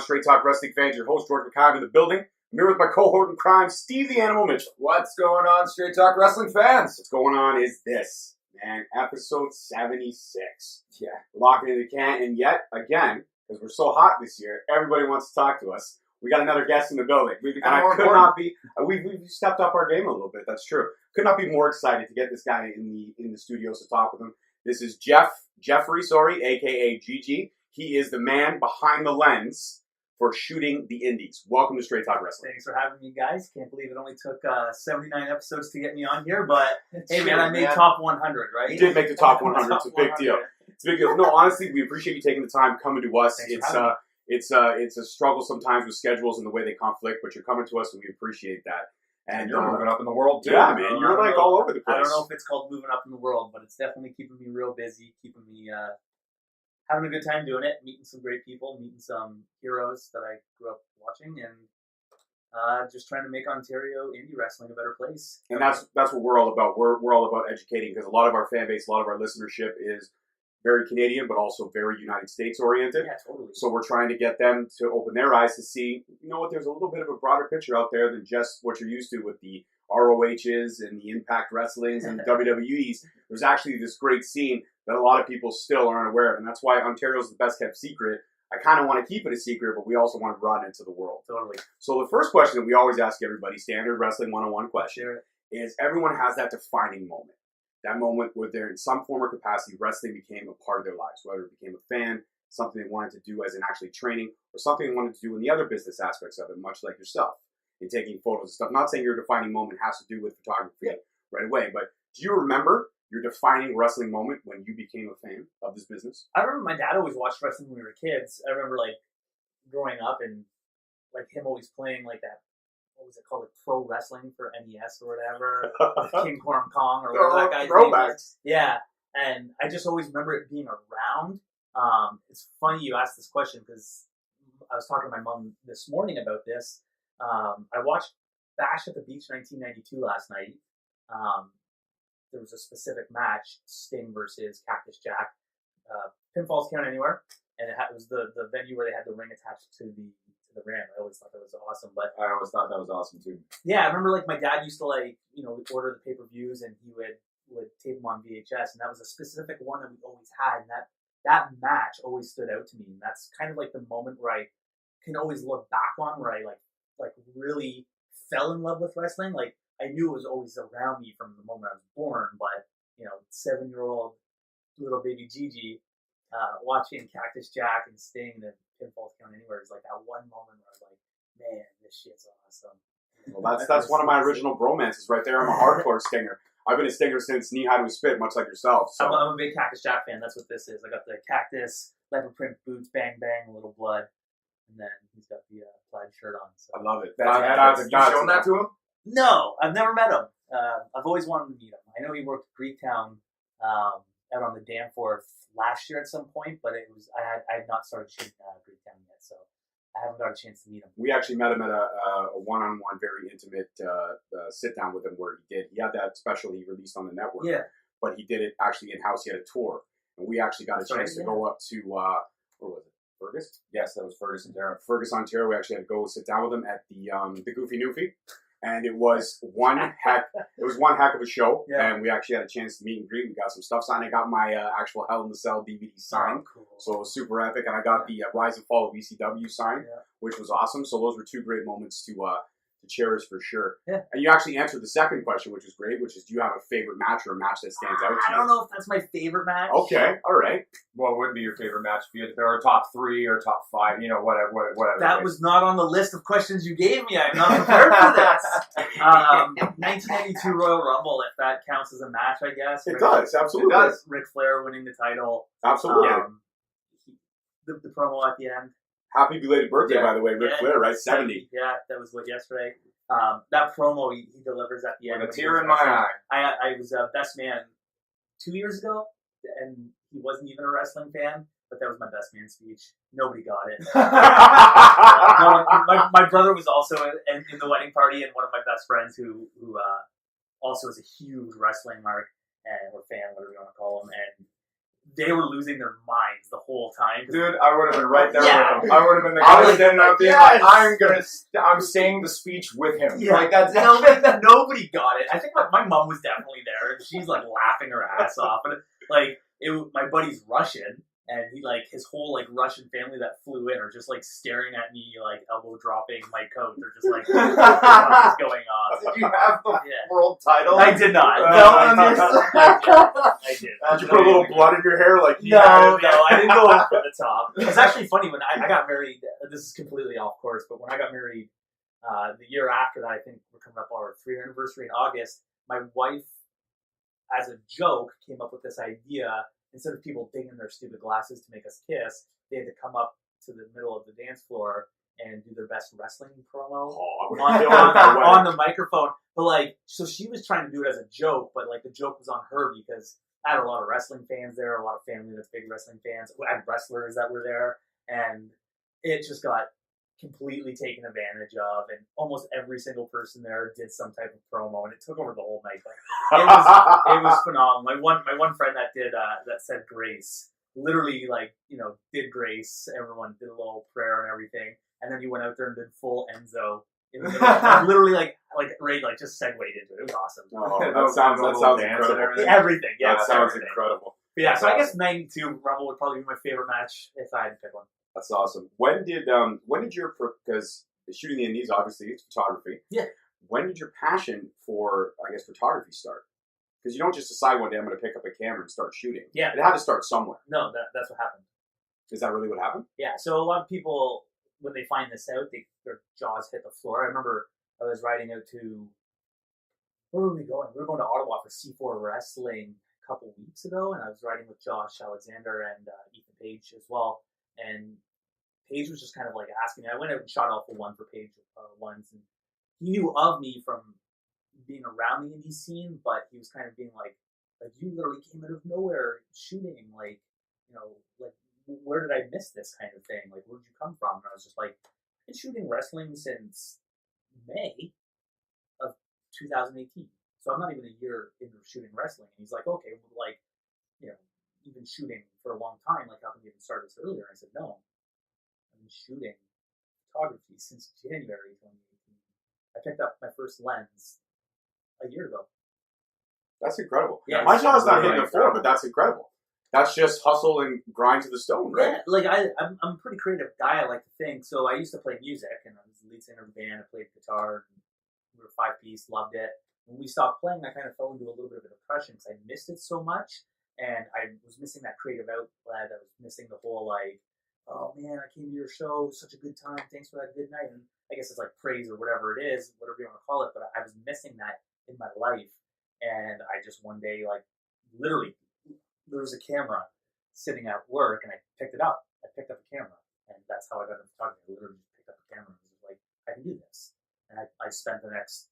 Straight Talk Wrestling fans? Your host, George McCann, in the building. I'm here with my cohort in crime, Steve the Animal Mitchell. What's going on, Straight Talk Wrestling fans? What's going on is this, man. Episode 76. Yeah. Locking in the can, and yet, again, because we're so hot this year, everybody wants to talk to us. We got another guest in the building. We've stepped up our game a little bit, that's true. Could not be more excited to get this guy in the studios to talk with him. This is Geoffrey, a.k.a. GG. He is the man behind the lens for shooting the Indies. Welcome to Straight Talk Wrestling. Thanks for having me, guys. Can't believe it only took 79 episodes to get me on here, but hey, man, I made top 100, right? You did make the top 100. It's a big deal. It's a big deal. No, honestly, we appreciate you taking the time coming to us. It's a struggle sometimes with schedules and the way they conflict, but you're coming to us, and we appreciate that. And you're moving up in the world, too. Yeah, man. You're like all over the place. I don't know if it's called moving up in the world, but it's definitely keeping me real busy, keeping me having a good time doing it, meeting some great people, meeting some heroes that I grew up watching, and just trying to make Ontario indie wrestling a better place. And that's what we're all about. We're all about educating, because a lot of our fan base, a lot of our listenership is very Canadian, but also very United States oriented. Yeah, totally. So we're trying to get them to open their eyes to see, you know what, there's a little bit of a broader picture out there than just what you're used to with the ROHs and the Impact Wrestlings and the WWEs. There's actually this great scene that a lot of people still aren't aware of, and that's why Ontario's the best kept secret. I kind of want to keep it a secret, but we also want to broaden it to the world. Totally. So the first question that we always ask everybody, standard Wrestling 101 question, is everyone has that defining moment. That moment where they're in some form or capacity, wrestling became a part of their lives, whether it became a fan, something they wanted to do as in actually training, or something they wanted to do in the other business aspects of it, much like yourself, in taking photos and stuff. Not saying your defining moment has to do with photography right away, but do you remember your defining wrestling moment when you became a fan of this business? I remember my dad always watched wrestling when we were kids. I remember, like, growing up and, like, him always playing, like, that, what was it called, like Pro Wrestling for NES or whatever, with King Kong or whatever that guy's name was. Yeah, and I just always remember it being around. It's funny you asked this question because I was talking to my mom this morning about this. I watched Bash at the Beach 1992 last night. There was a specific match, Sting versus Cactus Jack. Pinfalls count anywhere, and it was the venue where they had the ring attached to the ramp. I always thought that was awesome. But I always thought that was awesome too. Yeah, I remember, like, my dad used to, like, you know, order the pay-per-views and he would tape them on VHS, and that was a specific one that we always had, and that match always stood out to me. And that's kind of like the moment where I can always look back on where I like really fell in love with wrestling. Like, I knew it was always around me from the moment I was born, but, you know, 7-year-old little baby Gigi watching Cactus Jack and Sting and Pinfalls Count Anywhere is like that one moment where I was like, man, this shit's awesome. Well, that's one of my original bromances right there. I'm a hardcore Stinger. I've been a Stinger since knee high to his spit, much like yourself. So. I'm a big Cactus Jack fan. That's what this is. I got the cactus, leopard print boots, bang bang, a little blood, and then he's got the plaid shirt on. So. I love it. Have you shown that to him? No, I've never met him. I've always wanted to meet him. I know he worked at Greektown out on the Danforth last year at some point, but I had not started shooting Greektown yet, so I haven't got a chance to meet him. We actually met him at a one-on-one, very intimate sit-down with him where he had that special he released on the network. Yeah. But he did it actually in-house. He had a tour, and we actually got a chance to go up to, where was it, Fergus? Yes, that was Fergus, Ontario. Fergus, Ontario. We actually had to go sit down with him at the Goofy Newfie. And it was one heck of a show, and we actually had a chance to meet and greet. We got some stuff signed. I got my actual Hell in the Cell DVD signed, cool. So it was super epic. And I got the Rise and Fall of ECW signed, which was awesome. So those were two great moments to cherish for sure. Yeah. And you actually answered the second question, which is great, which is, do you have a favorite match or a match that stands out to you? I don't know if that's my favorite match. Okay, all right. What would be your favorite match if you had to, or top 3 or top 5, you know, whatever. That was not on the list of questions you gave me. I'm not prepared for this. 1992 Royal Rumble, if that counts as a match, I guess. It does, absolutely. It does. Ric Flair winning the title. Absolutely. The promo at the end. Happy belated birthday, by the way, Ric Flair, right? 70. Yeah, that was yesterday. That promo he delivers at the end. With a tear in my eye. I was a best man 2 years ago, and he wasn't even a wrestling fan, but that was my best man speech. Nobody got it. My brother was also in the wedding party, and one of my best friends who also is a huge wrestling mark or fan, whatever you want to call him, and they were losing their minds the whole time. Dude, I would have been right there Yeah. with him. I would have been the I guy was standing up being yes. like, I'm saying the speech with him. Yeah. Like, that's Nobody got it. I think my mom was definitely there, and she's like laughing her ass off. And like, my buddy's Russian, and he like his whole like Russian family that flew in are just like staring at me, like elbow dropping my coat. They're just like, what the fuck is going on? Did you have the Yeah. world title? I did not. No, I on did. your- I did. Did you put a little blood in your hair like he No, had? I didn't go over the top. It's actually funny when I got married. This is completely off course, but when I got married, the year after that, I think we're coming up on our 3rd anniversary in August. My wife, as a joke, came up with this idea. Instead of people dinging their stupid glasses to make us kiss, they had to come up to the middle of the dance floor and do their best wrestling promo Oh, I would on, have killed it that way. on the microphone. But like, so she was trying to do it as a joke, but like the joke was on her because I had a lot of wrestling fans there, a lot of family that's big wrestling fans. I had wrestlers that were there, and it just got completely taken advantage of, and almost every single person there did some type of promo, and it took over the whole night. Like, it was phenomenal. My one friend that did that said grace, literally like did grace. Everyone did a little prayer and everything, and then he went out there and did full Enzo. In the middle, literally like just segued into it. It was awesome. Oh, that sounds incredible. Everything, yeah. That sounds everything. incredible. But yeah, so I That's guess 92 Rumble would probably be my favorite match if I had to pick one. That's awesome. When did your, because shooting the Indies, obviously it's photography. Yeah. When did your passion for, I guess, photography start? Because you don't just decide one day I'm going to pick up a camera and start shooting. Yeah. It had to start somewhere. No, that's what happened. Is that really what happened? Yeah, so a lot of people, when they find this out, their jaws hit the floor. I remember I was riding out to, where were we going? We were going to Ottawa for C4 Wrestling a couple weeks ago, and I was riding with Josh Alexander and Ethan Page as well. And Page was just kind of like asking me. I went out and shot off a one for Page once, and he knew of me from being around the indie scene, but he was kind of being like you literally came out of nowhere shooting, like where did I miss this kind of thing? Like, where did you come from? And I was just like, I've been shooting wrestling since May of 2018. So I'm not even a year into shooting wrestling. And he's like, okay, well, like, you've been shooting for a long time. Like, how come you didn't start this earlier? And I said, no, I've been shooting photography since January 2018. I picked up my first lens a year ago. That's incredible. Yeah, my jaw's not hitting really the floor, but that's incredible. That's just hustle and grind to the stone, right? Yeah, like I'm a pretty creative guy, I like to think. So I used to play music, and I was the lead singer of the band. I played guitar, and we were 5-piece, loved it. When we stopped playing, I kind of fell into a little bit of a depression because I missed it so much, and I was missing that creative outlet. I was missing the whole like, oh man, I came to your show, such a good time, thanks for that good night. And I guess it's like praise or whatever it is, whatever you want to call it. But I was missing that in my life, and I just one day, like, literally, there was a camera sitting at work, and I picked it up. I picked up a camera, and that's how I got into photography. I literally just picked up a camera and was like, I can do this. And I spent the next,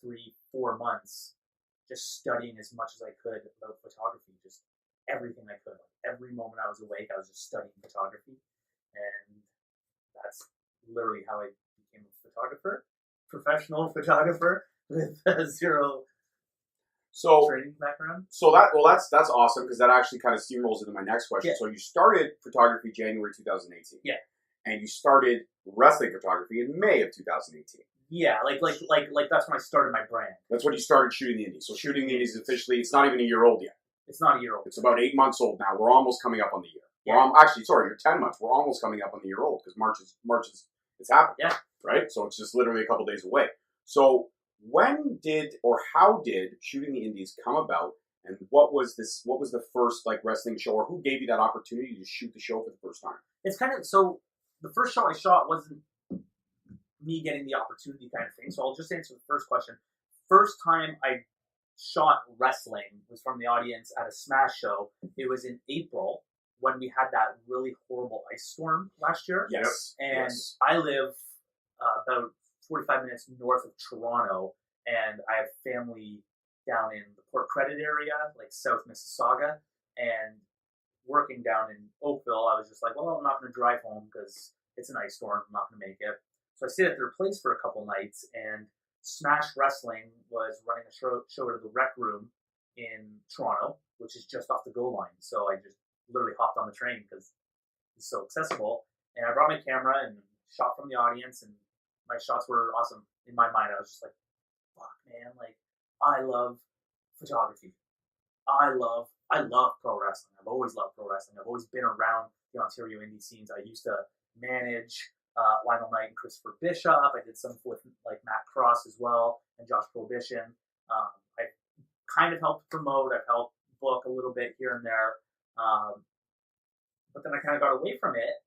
3-4 months just studying as much as I could about photography, just everything I could. Like, every moment I was awake, I was just studying photography, and that's literally how I became a photographer, professional photographer with zero training background. So that's awesome because that actually kind of steamrolls into my next question. Yeah. So you started photography January 2018. Yeah. And you started wrestling photography in May of 2018. Yeah, like that's when I started my brand. That's when you started shooting the Indies. So shooting the Indies is officially, it's not even a year old yet. It's not a year old. It's about 8 months old now. We're almost coming up on the year. Yeah. You're 10 months. We're almost coming up on the year old because March is it's happening. Yeah. Right? So it's just literally a couple days away. So when did or how did shooting the Indies come about, and what was the first like wrestling show, or who gave you that opportunity to shoot the show for the first time? It's kind of, so the first show I shot wasn't me getting the opportunity kind of thing. So I'll just answer the first question. First time I shot wrestling was from the audience at a Smash show. It was in April when we had that really horrible ice storm last year. Yes. And yes. I live about 45 minutes north of Toronto, and I have family down in the Port Credit area, like South Mississauga, and working down in Oakville, I was just like, well, I'm not going to drive home because it's an ice storm. I'm not going to make it. So I stayed at their place for a couple nights, and Smash Wrestling was running a show at the Rec Room in Toronto, which is just off the GO line. So I just literally hopped on the train because it's so accessible. And I brought my camera and shot from the audience, and my shots were awesome. In my mind, I was just like, fuck, man, like, I love photography. I love pro wrestling. I've always loved pro wrestling. I've always been around the Ontario indie scenes. I used to manage Lionel Knight and Christopher Bishop. I did some with like Matt Cross as well and Josh Prohibition. I kind of helped promote. I've helped book a little bit here and there. But then I kind of got away from it,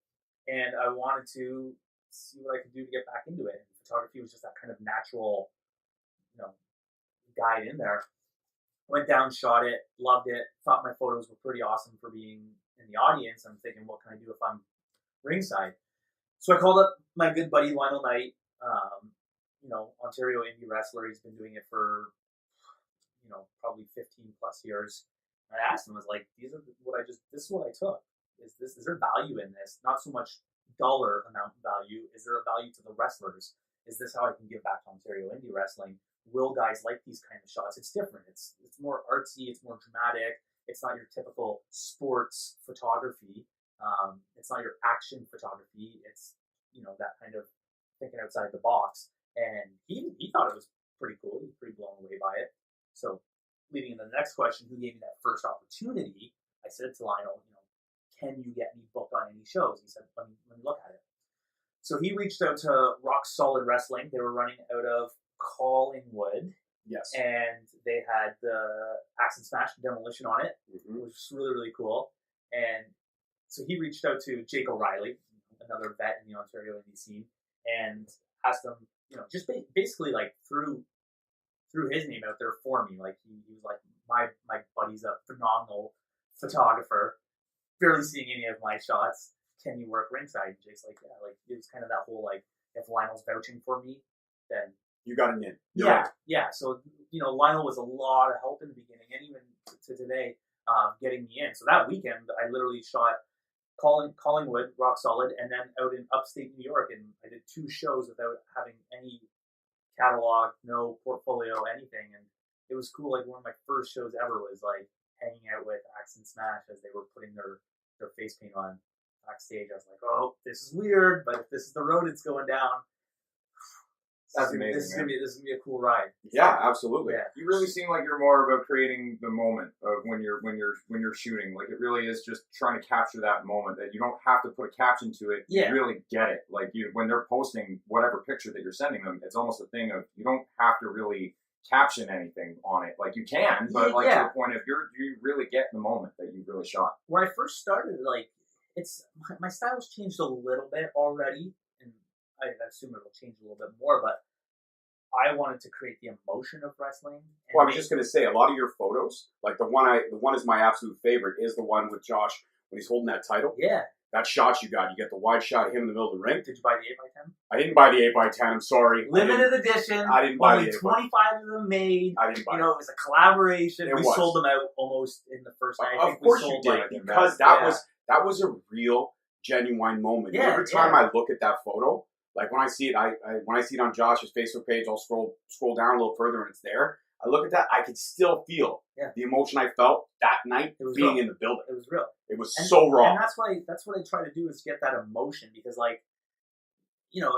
and I wanted to see what I could do to get back into it. And photography was just that kind of natural, guide in there. Went down, shot it, loved it, thought my photos were pretty awesome for being in the audience. I'm thinking, what can I do if I'm ringside? So I called up my good buddy Lionel Knight, Ontario indie wrestler. He's been doing it for, probably 15 plus years. I asked him, I was like, this is what I took. Is there value in this? Not so much dollar amount value. Is there a value to the wrestlers? Is this how I can give back to Ontario indie wrestling? Will guys like these kind of shots? It's different. It's more artsy. It's more dramatic. It's not your typical sports photography. It's not your action photography. It's, that kind of thinking outside the box. And he thought it was pretty cool. He was pretty blown away by it. So leading into the next question, who gave me that first opportunity? I said to Lionel, can you get me booked on any shows? He said, let me look at it. So he reached out to Rock Solid Wrestling. They were running out of Collingwood. Yes. And they had the Axe and Smash Demolition on it, which was really, really cool. And so he reached out to Jake O'Reilly, another vet in the Ontario indie scene, and asked him, just basically like threw his name out there for me. Like he was like, my buddy's a phenomenal photographer, barely seeing any of my shots. Can you work ringside? And Jake's like, yeah. Like it was kind of that whole like, if Lionel's vouching for me, then you got an in. Yeah. So Lionel was a lot of help in the beginning, and even to today, getting me in. So that weekend, I literally shot Collingwood, Rock Solid, and then out in upstate New York, and I did 2 shows without having any catalog, no portfolio, anything, and it was cool. Like one of my first shows ever was like hanging out with Axe and Smash as they were putting their face paint on backstage. I was like, oh, this is weird, but if this is the road it's going down, that's amazing. This is gonna be a cool ride. Yeah, absolutely. Yeah. You really seem like you're more about creating the moment of when you're shooting. Like it really is just trying to capture that moment. That you don't have to put a caption to it. Yeah. You really get it. Like when they're posting whatever picture that you're sending them, it's almost a thing of you don't have to really caption anything on it. Like you can, but to the point of you really get the moment that you really shot. When I first started, like it's my style's changed a little bit already, and I assume it will change a little bit more, but I wanted to create the emotion of wrestling. Well, I was just going to say, a lot of your photos, like the one is my absolute favorite, is the one with Josh when he's holding that title. Yeah. That shot you get the wide shot of him in the middle of the ring. Did you buy the 8x10? I didn't buy the 8x10, I'm sorry. Limited edition. I didn't buy only the 25 of them made. I didn't buy it was a collaboration. We was. sold them out almost in the first night. Of course you did, because that was a real, genuine moment. Yeah, Every time I look at that photo, like when I see it, when I see it on Josh's Facebook page, I'll scroll down a little further and it's there. I look at that, I could still feel the emotion I felt that night being in the building. It was real. It was so raw. And that's what I try to do is get that emotion, because like,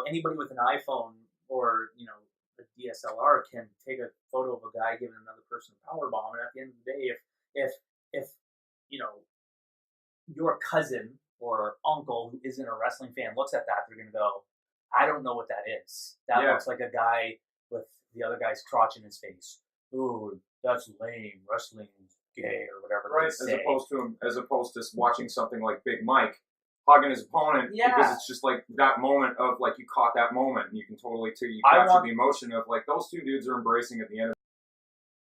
anybody with an iPhone or, a DSLR can take a photo of a guy giving another person a power bomb, and at the end of the day, if your cousin or uncle who isn't a wrestling fan looks at that, they're gonna go, I don't know what that is. That looks like a guy with the other guy's crotch in his face. Ooh, that's lame. Wrestling's gay or whatever. Right, as opposed to watching something like Big Mike hugging his opponent, because it's just like that moment of like you caught that moment and you can totally capture the emotion of like those two dudes are embracing at the end of